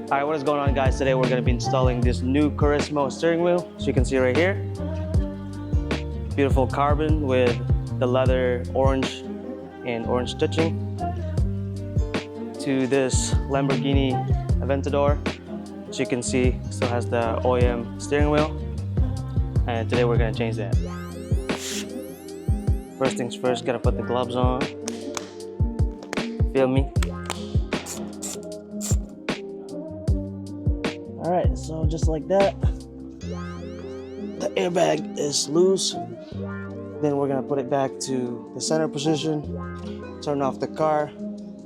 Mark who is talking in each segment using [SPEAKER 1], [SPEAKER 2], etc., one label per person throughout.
[SPEAKER 1] All right, what is going on, guys? Today we're going to be installing this new Carismo steering wheel. So you can see right here, beautiful carbon with the leather orange and orange stitching to this Lamborghini Aventador. So you can see, still has the OEM steering wheel. And today we're going to change that. First things first, gotta put the gloves on. Feel me? All right, so just like that, the airbag is loose. Then we're gonna put it back to the center position, turn off the car,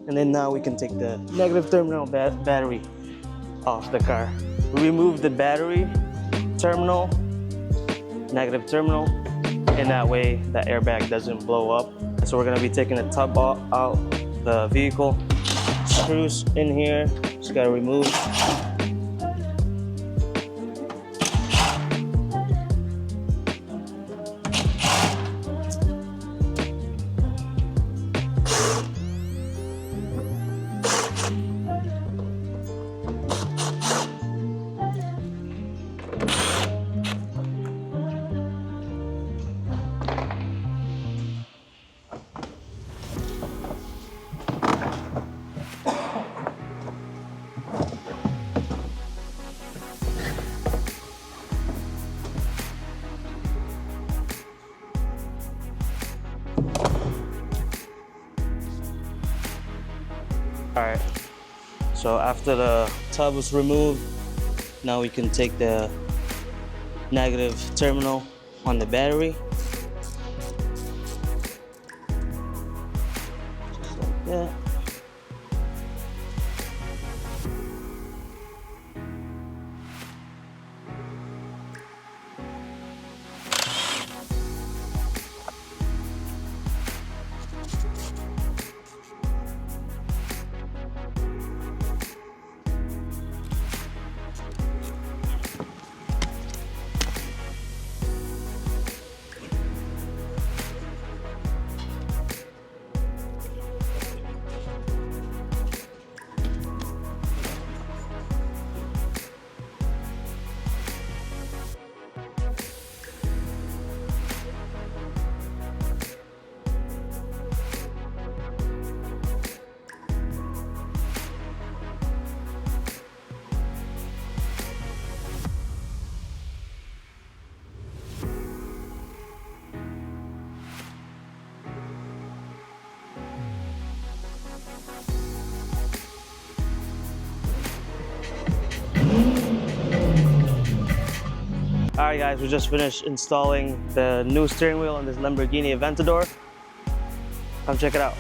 [SPEAKER 1] and then now we can take the negative terminal battery off the car. We remove the battery terminal, negative terminal, and that way the airbag doesn't blow up. So we're gonna be taking the tub out the vehicle. Screws in here, just gotta remove. All right, so after the tub was removed, now we can take the negative terminal on the battery. Just like that. All right, guys, we just finished installing the new steering wheel on this Lamborghini Aventador. Come check it out.